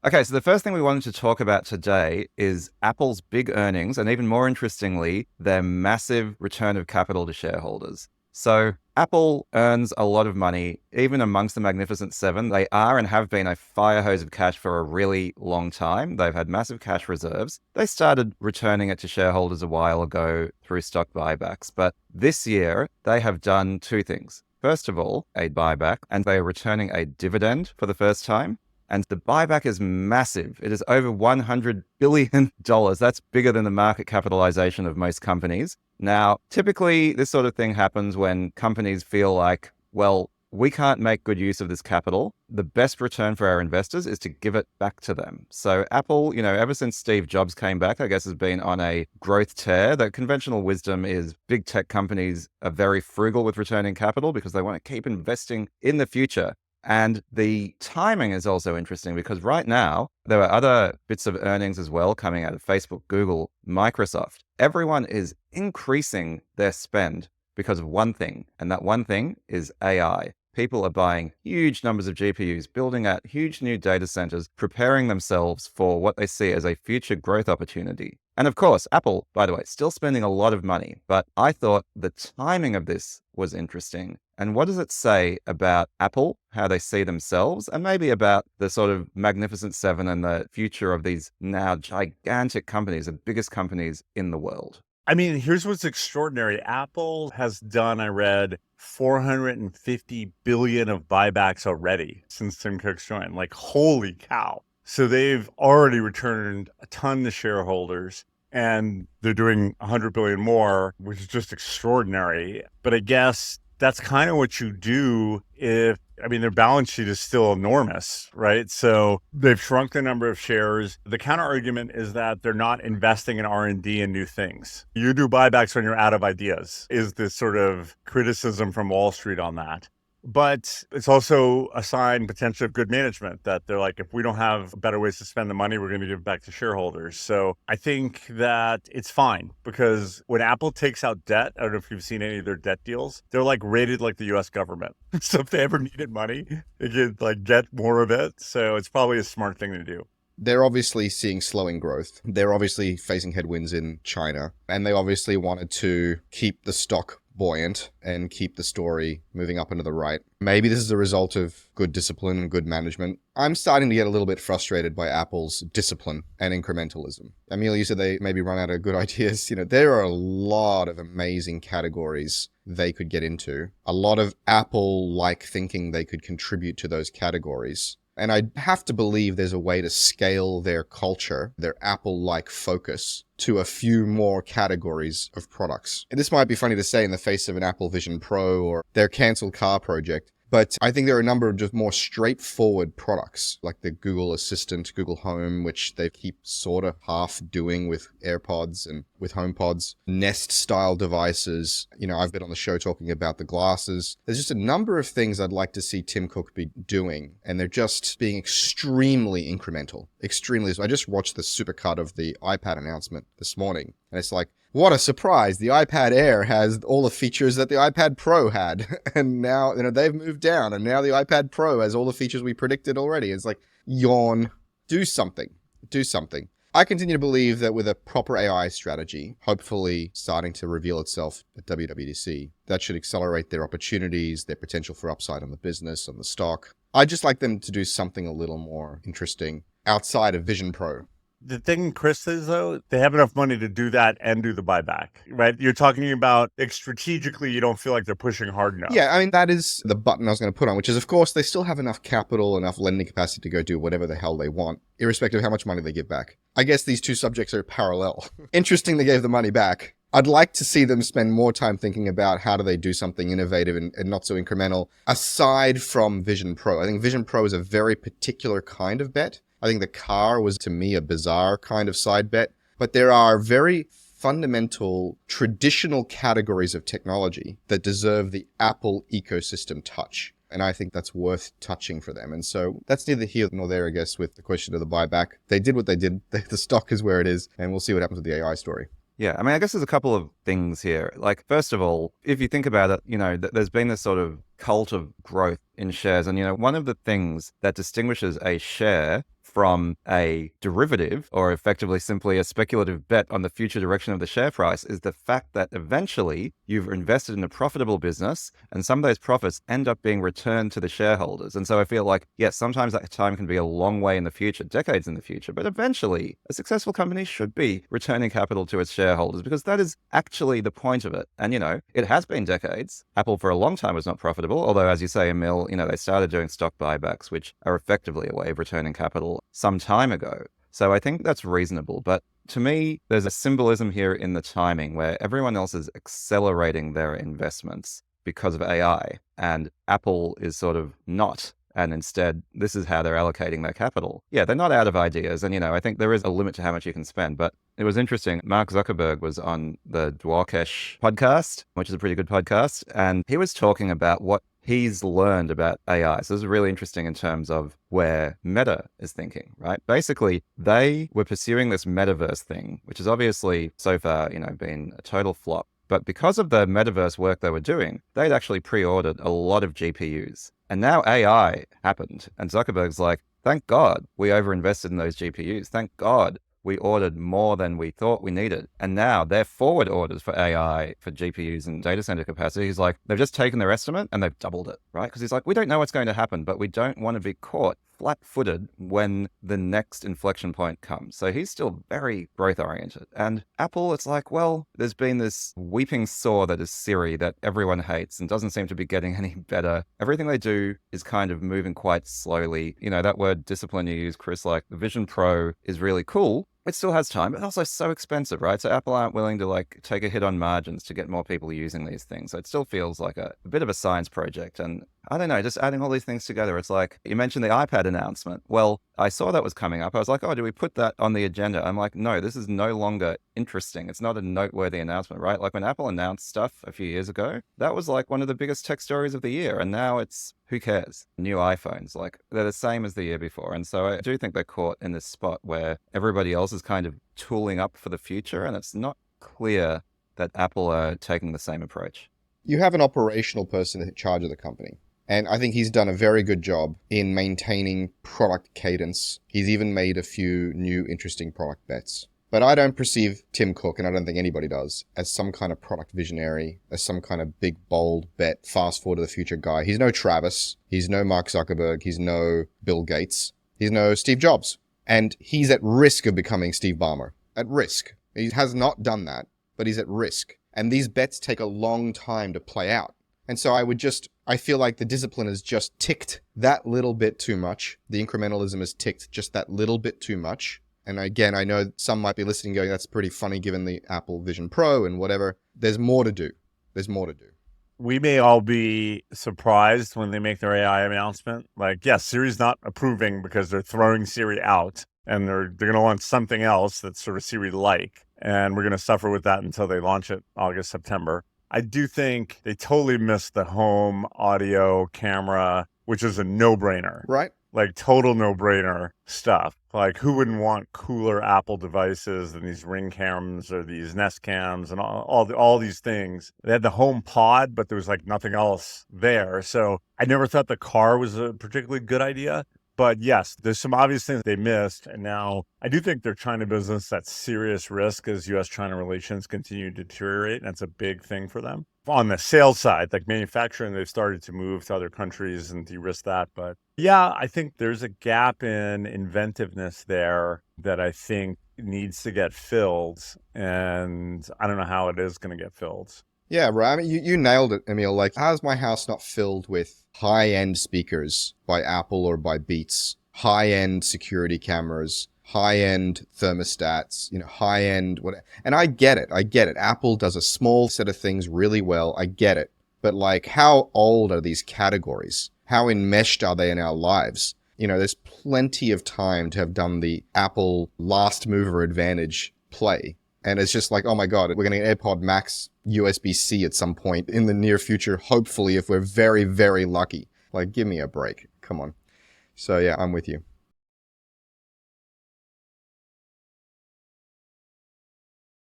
Okay, so the first thing we wanted to talk about today is Apple's big earnings, and even more interestingly, their massive return of capital to shareholders. So Apple earns a lot of money, even amongst the Magnificent Seven. They are and have been a fire hose of cash for a really long time. They've had massive cash reserves. They started returning it to shareholders a while ago through stock buybacks. But this year, they have done two things. First of all, a buyback, and they are returning a dividend for the first time. And the buyback is massive. It is over $100 billion. That's bigger than the market capitalization of most companies. Now, typically, this sort of thing happens when companies feel like, well, we can't make good use of this capital. The best return for our investors is to give it back to them. So Apple, ever since Steve Jobs came back, I guess has been on a growth tear. The conventional wisdom is big tech companies are very frugal with returning capital because they want to keep investing in the future. And the timing is also interesting because right now, there are other bits of earnings as well coming out of Facebook, Google, Microsoft. Everyone is increasing their spend because of one thing, and that one thing is AI. People are buying huge numbers of GPUs, building out huge new data centers, preparing themselves for what they see as a future growth opportunity. And of course, Apple, by the way, still spending a lot of money, but I thought the timing of this was interesting. And what does it say about Apple, how they see themselves, and maybe about the sort of Magnificent Seven and the future of these now gigantic companies, the biggest companies in the world? I mean, here's what's extraordinary. Apple has done, I read, 450 billion of buybacks already since Tim Cook's joined. Like, holy cow. So they've already returned a ton to shareholders, and they're doing 100 billion more, which is just extraordinary. But I guess that's kind of what you do their balance sheet is still enormous, right? So they've shrunk the number of shares. The counter argument is that they're not investing in R&D and new things. You do buybacks when you're out of ideas, is this sort of criticism from Wall Street on that. But it's also a sign potentially of good management that they're like, if we don't have better ways to spend the money, we're going to give it back to shareholders. So I think that it's fine because when Apple takes out debt, I don't know if you've seen any of their debt deals, they're like rated like the US government. So if they ever needed money, they could like get more of it. So it's probably a smart thing to do. They're obviously seeing slowing growth. They're obviously facing headwinds in China, and they obviously wanted to keep the stock buoyant and keep the story moving up and to the right. Maybe this is a result of good discipline and good management. I'm starting to get a little bit frustrated by Apple's discipline and incrementalism. Emil, you said they maybe run out of good ideas. There are a lot of amazing categories they could get into. A lot of Apple-like thinking they could contribute to those categories. And I have to believe there's a way to scale their culture, their Apple-like focus, to a few more categories of products. And this might be funny to say in the face of an Apple Vision Pro or their canceled car project, but I think there are a number of just more straightforward products, like the Google Assistant, Google Home, which they keep sort of half doing with AirPods and with HomePods, Nest-style devices. I've been on the show talking about the glasses. There's just a number of things I'd like to see Tim Cook be doing, and they're just being extremely incremental. Extremely. So I just watched the supercut of the iPad announcement this morning, and it's like, what a surprise. The iPad Air has all the features that the iPad Pro had. And now, they've moved down, and now the iPad Pro has all the features we predicted already. It's like, yawn. Do something. Do something. I continue to believe that with a proper AI strategy, hopefully starting to reveal itself at WWDC, that should accelerate their opportunities, their potential for upside on the business, on the stock. I'd just like them to do something a little more interesting outside of Vision Pro. The thing, Chris, is though, they have enough money to do that and do the buyback, right? You're talking about strategically, you don't feel like they're pushing hard enough. Yeah, that is the button I was going to put on, which is, of course, they still have enough capital, enough lending capacity to go do whatever the hell they want, irrespective of how much money they give back. I guess these two subjects are parallel. Interesting they gave the money back. I'd like to see them spend more time thinking about how do they do something innovative and not so incremental, aside from Vision Pro. I think Vision Pro is a very particular kind of bet. I think the car was, to me, a bizarre kind of side bet. But there are very fundamental, traditional categories of technology that deserve the Apple ecosystem touch. And I think that's worth touching for them. And so that's neither here nor there, I guess, with the question of the buyback. They did what they did. The stock is where it is. And we'll see what happens with the AI story. Yeah, I guess there's a couple of things here. Like, first of all, if you think about it, there's been this sort of cult of growth in shares. And, one of the things that distinguishes a share from a derivative or effectively simply a speculative bet on the future direction of the share price is the fact that eventually you've invested in a profitable business and some of those profits end up being returned to the shareholders. And so I feel like, yes, sometimes that time can be a long way in the future, decades in the future, but eventually a successful company should be returning capital to its shareholders because that is actually the point of it. And, it has been decades. Apple for a long time was not profitable, although as you say, Emil, they started doing stock buybacks, which are effectively a way of returning capital some time ago. So I think that's reasonable. But to me, there's a symbolism here in the timing where everyone else is accelerating their investments because of AI and Apple is sort of not. And instead, this is how they're allocating their capital. Yeah, they're not out of ideas. And, I think there is a limit to how much you can spend. But it was interesting. Mark Zuckerberg was on the Dwarkesh podcast, which is a pretty good podcast. And he was talking about what he's learned about AI. So this is really interesting in terms of where Meta is thinking, right? Basically, they were pursuing this metaverse thing, which is obviously so far, been a total flop. But because of the metaverse work they were doing, they'd actually pre-ordered a lot of GPUs. And now AI happened. And Zuckerberg's like, thank God we overinvested in those GPUs. Thank God we ordered more than we thought we needed. And now their forward orders for AI, for GPUs and data center capacity, he's like, they've just taken their estimate and they've doubled it, right? Because he's like, we don't know what's going to happen, but we don't want to be caught flat-footed when the next inflection point comes. So he's still very growth-oriented. And Apple, it's like, well, there's been this weeping sore that is Siri that everyone hates and doesn't seem to be getting any better. Everything they do is kind of moving quite slowly. That word discipline you use, Chris, like the Vision Pro is really cool. It still has time, but also so expensive, right? So Apple aren't willing to take a hit on margins to get more people using these things. So it still feels like a bit of a science project. And I don't know, just adding all these things together, it's like, you mentioned the iPad announcement. Well, I saw that was coming up. I was like, oh, do we put that on the agenda? I'm like, no, this is no longer interesting. It's not a noteworthy announcement, right? Like when Apple announced stuff a few years ago, that was like one of the biggest tech stories of the year. And now it's, who cares? New iPhones, they're the same as the year before. And so I do think they're caught in this spot where everybody else is kind of tooling up for the future. And it's not clear that Apple are taking the same approach. You have an operational person in charge of the company. And I think he's done a very good job in maintaining product cadence. He's even made a few new interesting product bets. But I don't perceive Tim Cook, and I don't think anybody does, as some kind of product visionary, as some kind of big, bold bet, fast forward to the future guy. He's no Travis. He's no Mark Zuckerberg. He's no Bill Gates. He's no Steve Jobs. And he's at risk of becoming Steve Ballmer. At risk. He has not done that, but he's at risk. And these bets take a long time to play out. And so I feel like the discipline has just ticked that little bit too much. The incrementalism has ticked just that little bit too much. And again, I know some might be listening going, that's pretty funny given the Apple Vision Pro and whatever. There's more to do. There's more to do. We may all be surprised when they make their AI announcement. Yes, Siri's not approving because they're throwing Siri out and they're going to launch something else that's sort of Siri-like. And we're going to suffer with that until they launch it August, September. I do think they totally missed the home audio camera, which is a no-brainer. Right. Total no-brainer stuff. Who wouldn't want cooler Apple devices than these Ring cams or these Nest cams and all these things? They had the Home Pod, but there was nothing else there. So I never thought the car was a particularly good idea. But yes, there's some obvious things they missed. And now I do think their China business that's serious risk as U.S.-China relations continue to deteriorate. And that's a big thing for them. On the sales side, manufacturing, they've started to move to other countries and de-risk that. But yeah, I think there's a gap in inventiveness there that I think needs to get filled. And I don't know how it is going to get filled. Yeah, right. I mean, you nailed it, Emil. How's my house not filled with high-end speakers by Apple or by Beats, high-end security cameras, high-end thermostats, high-end whatever. And I get it. Apple does a small set of things really well. I get it. But how old are these categories? How enmeshed are they in our lives? There's plenty of time to have done the Apple last mover advantage play. And it's just oh my God, we're going to get AirPod Max USB-C at some point in the near future, hopefully, if we're very, very lucky. Give me a break. Come on. So yeah, I'm with you.